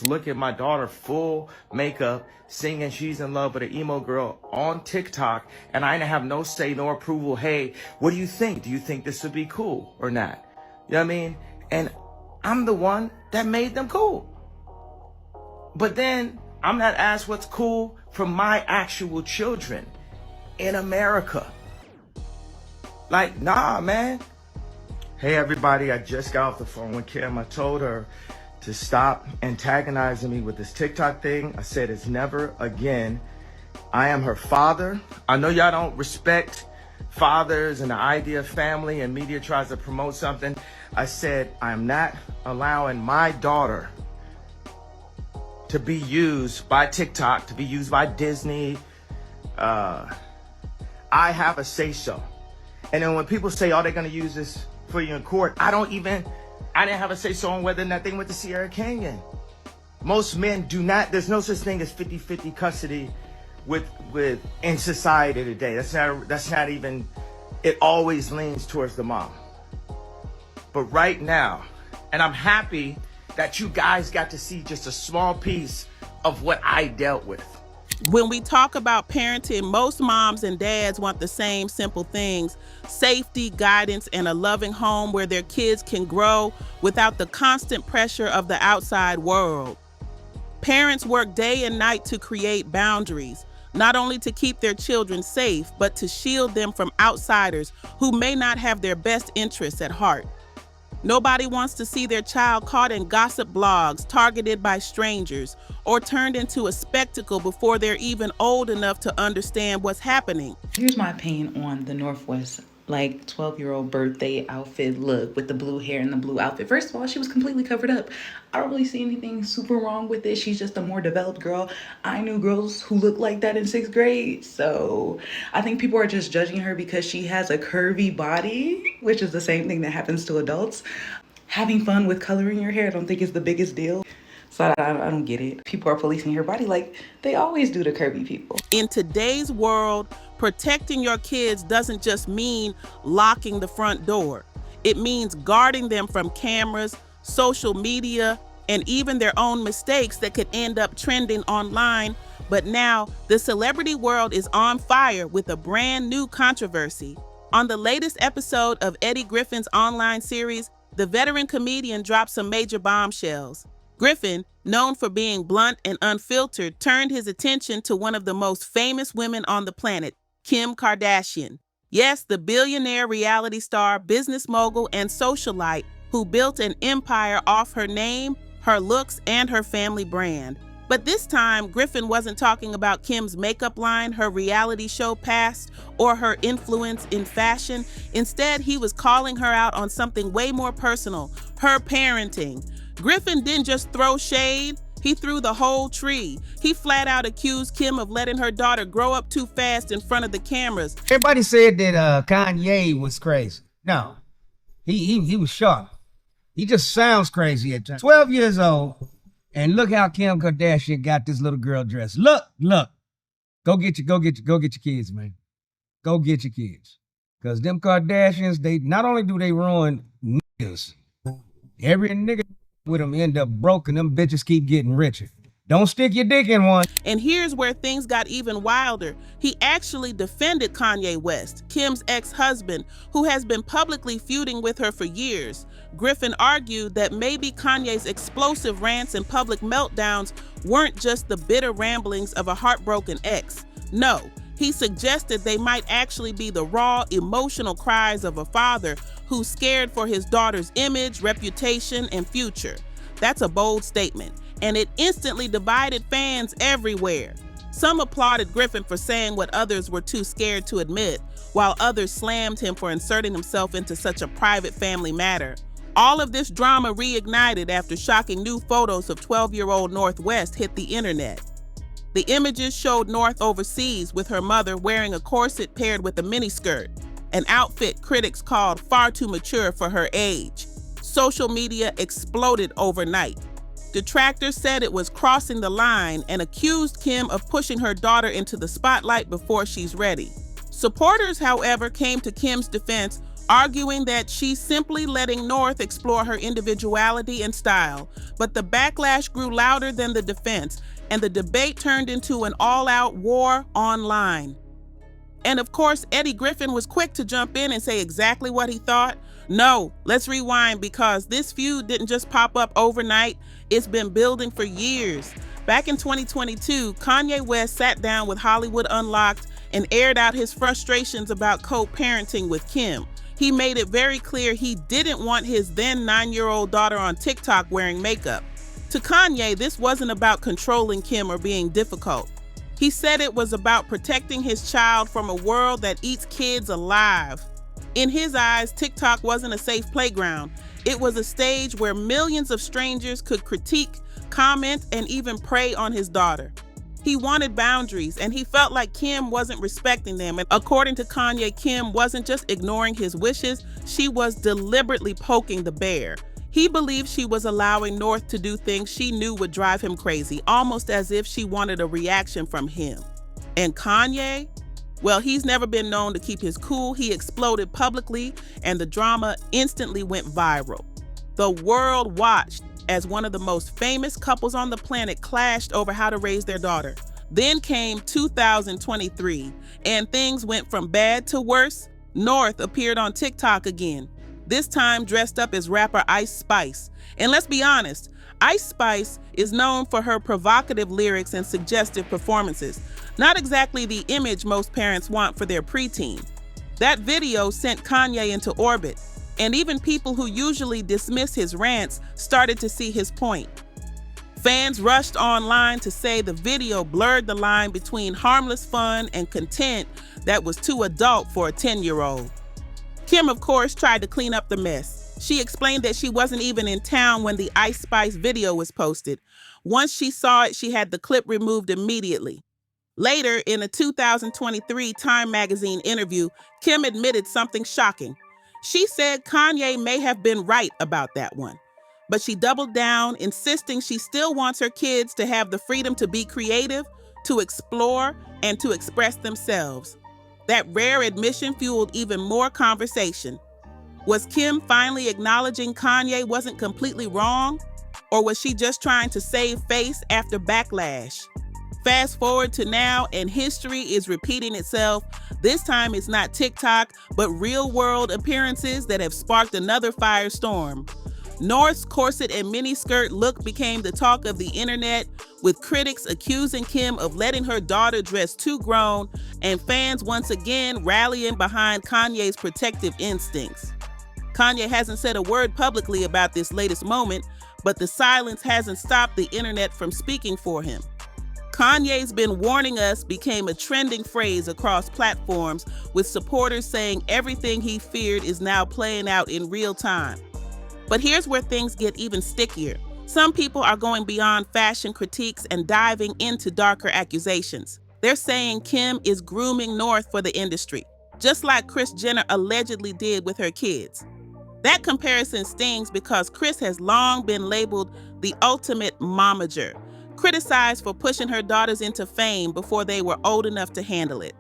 look at my daughter full makeup singing She's in Love with an Emo Girl on TikTok, and I didn't have no say nor approval. Hey, what do you think? Do you think this would be cool or not? You know what I mean? And I'm the one that made them cool. But then I'm not asked what's cool for my actual children in America. Like, nah, man. Hey, everybody, I just got off the phone with Kim. I told her to stop antagonizing me with this TikTok thing. I said it's never again. I am her father. I know y'all don't respect fathers and the idea of family, and media tries to promote something. I said I'm not allowing my daughter to be used by TikTok, to be used by Disney. I have a say-so. And then when people say, oh, they're going to use this for you in court, I didn't have a say-so on whether or not they went to Sierra Canyon. Most men do not, there's no such thing as 50-50 custody with in society today. That's not even, it always leans towards the mom. But right now, and I'm happy that you guys got to see just a small piece of what I dealt with. When we talk about parenting, most moms and dads want the same simple things: safety, guidance, and a loving home where their kids can grow without the constant pressure of the outside world. Parents work day and night to create boundaries, not only to keep their children safe, but to shield them from outsiders who may not have their best interests at heart. Nobody wants to see their child caught in gossip blogs, targeted by strangers, or turned into a spectacle before they're even old enough to understand what's happening. Here's my opinion on the Northwest, 12-year-old birthday outfit look with the blue hair and the blue outfit. First of all, she was completely covered up. I don't really see anything super wrong with it. She's just a more developed girl. I knew girls who looked like that in 6th grade. So I think people are just judging her because she has a curvy body, which is the same thing that happens to adults. Having fun with coloring your hair, I don't think is the biggest deal. So I don't get it. People are policing her body like they always do to curvy people. In today's world, protecting your kids doesn't just mean locking the front door. It means guarding them from cameras, social media, and even their own mistakes that could end up trending online. But now, the celebrity world is on fire with a brand new controversy. On the latest episode of Eddie Griffin's online series, the veteran comedian dropped some major bombshells. Griffin, known for being blunt and unfiltered, turned his attention to one of the most famous women on the planet, Kim Kardashian. Yes, the billionaire reality star, business mogul, and socialite who built an empire off her name, her looks, and her family brand. But this time, Griffin wasn't talking about Kim's makeup line, her reality show past, or her influence in fashion. Instead, he was calling her out on something way more personal: her parenting. Griffin didn't just throw shade, he threw the whole tree. He flat out accused Kim of letting her daughter grow up too fast in front of the cameras. Everybody said that Kanye was crazy. No, he was sharp. He just sounds crazy at times. 12 years old, and look how Kim Kardashian got this little girl dressed. Look. Go get your kids, man. Go get your kids. Because them Kardashians, they not only do they ruin niggas, every nigga with them end up broke, and them bitches keep getting richer. Don't stick your dick in one. And here's where things got even wilder. He actually defended Kanye West, Kim's ex-husband, who has been publicly feuding with her for years. Griffin argued that maybe Kanye's explosive rants and public meltdowns weren't just the bitter ramblings of a heartbroken ex. No, he suggested they might actually be the raw, emotional cries of a father who's scared for his daughter's image, reputation, and future. That's a bold statement, and it instantly divided fans everywhere. Some applauded Griffin for saying what others were too scared to admit, while others slammed him for inserting himself into such a private family matter. All of this drama reignited after shocking new photos of 12-year-old North West hit the internet. The images showed North overseas with her mother wearing a corset paired with a miniskirt, an outfit critics called far too mature for her age. Social media exploded overnight. Detractors said it was crossing the line and accused Kim of pushing her daughter into the spotlight before she's ready. Supporters, however, came to Kim's defense, arguing that she's simply letting North explore her individuality and style. But the backlash grew louder than the defense, and the debate turned into an all-out war online. And of course, Eddie Griffin was quick to jump in and say exactly what he thought. No, let's rewind, because this feud didn't just pop up overnight. It's been building for years. Back in 2022, Kanye West sat down with Hollywood Unlocked and aired out his frustrations about co-parenting with Kim. He made it very clear he didn't want his then 9-year-old daughter on TikTok wearing makeup. To Kanye, this wasn't about controlling Kim or being difficult. He said it was about protecting his child from a world that eats kids alive. In his eyes, TikTok wasn't a safe playground. It was a stage where millions of strangers could critique, comment, and even prey on his daughter. He wanted boundaries, and he felt like Kim wasn't respecting them. And according to Kanye, Kim wasn't just ignoring his wishes, she was deliberately poking the bear. He believed she was allowing North to do things she knew would drive him crazy, almost as if she wanted a reaction from him. And Kanye? Well, he's never been known to keep his cool. He exploded publicly, and the drama instantly went viral. The world watched as one of the most famous couples on the planet clashed over how to raise their daughter. Then came 2023, and things went from bad to worse. North appeared on TikTok again, this time dressed up as rapper Ice Spice. And let's be honest, Ice Spice is known for her provocative lyrics and suggestive performances. Not exactly the image most parents want for their preteen. That video sent Kanye into orbit, and even people who usually dismiss his rants started to see his point. Fans rushed online to say the video blurred the line between harmless fun and content that was too adult for a 10-year-old. Kim, of course, tried to clean up the mess. She explained that she wasn't even in town when the Ice Spice video was posted. Once she saw it, she had the clip removed immediately. Later, in a 2023 Time magazine interview, Kim admitted something shocking. She said Kanye may have been right about that one, but she doubled down, insisting she still wants her kids to have the freedom to be creative, to explore, and to express themselves. That rare admission fueled even more conversation. Was Kim finally acknowledging Kanye wasn't completely wrong? Or was she just trying to save face after backlash? Fast forward to now, and history is repeating itself. This time it's not TikTok, but real-world appearances that have sparked another firestorm. North's corset and miniskirt look became the talk of the internet, with critics accusing Kim of letting her daughter dress too grown, and fans once again rallying behind Kanye's protective instincts. Kanye hasn't said a word publicly about this latest moment, but the silence hasn't stopped the internet from speaking for him. Kanye's been warning us became a trending phrase across platforms, with supporters saying everything he feared is now playing out in real time. But here's where things get even stickier. Some people are going beyond fashion critiques and diving into darker accusations. They're saying Kim is grooming North for the industry, just like Kris Jenner allegedly did with her kids. That comparison stings because Kris has long been labeled the ultimate momager, criticized for pushing her daughters into fame before they were old enough to handle it.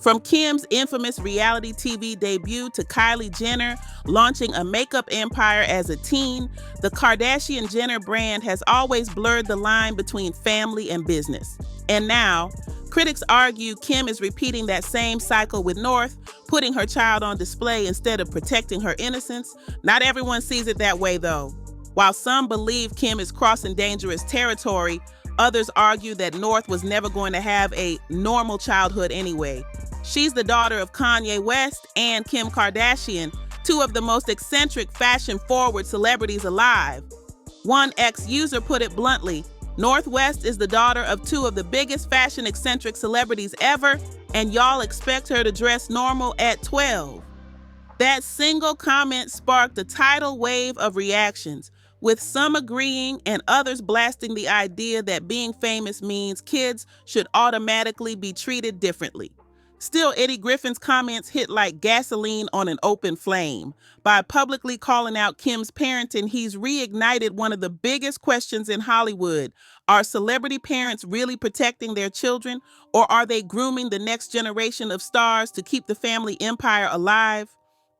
From Kim's infamous reality TV debut to Kylie Jenner launching a makeup empire as a teen, the Kardashian-Jenner brand has always blurred the line between family and business. And now, critics argue Kim is repeating that same cycle with North, putting her child on display instead of protecting her innocence. Not everyone sees it that way, though. While some believe Kim is crossing dangerous territory, others argue that North was never going to have a normal childhood anyway. She's the daughter of Kanye West and Kim Kardashian, two of the most eccentric fashion-forward celebrities alive. One ex-user put it bluntly, North West is the daughter of two of the biggest fashion-eccentric celebrities ever, and y'all expect her to dress normal at 12. That single comment sparked a tidal wave of reactions, with some agreeing and others blasting the idea that being famous means kids should automatically be treated differently. Still, Eddie Griffin's comments hit like gasoline on an open flame. By publicly calling out Kim's parenting, he's reignited one of the biggest questions in Hollywood. Are celebrity parents really protecting their children, or are they grooming the next generation of stars to keep the family empire alive?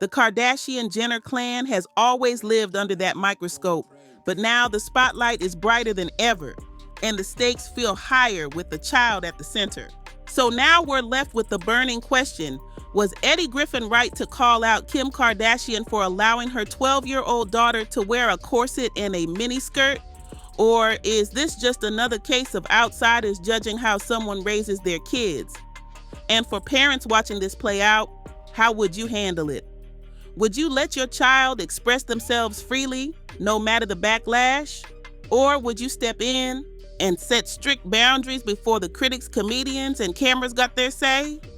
The Kardashian-Jenner clan has always lived under that microscope, but now the spotlight is brighter than ever, and the stakes feel higher with the child at the center. So now we're left with the burning question: was Eddie Griffin right to call out Kim Kardashian for allowing her 12-year-old daughter to wear a corset and a miniskirt? Or is this just another case of outsiders judging how someone raises their kids? And for parents watching this play out, how would you handle it? Would you let your child express themselves freely, no matter the backlash? Or would you step in and set strict boundaries before the critics, comedians, and cameras got their say?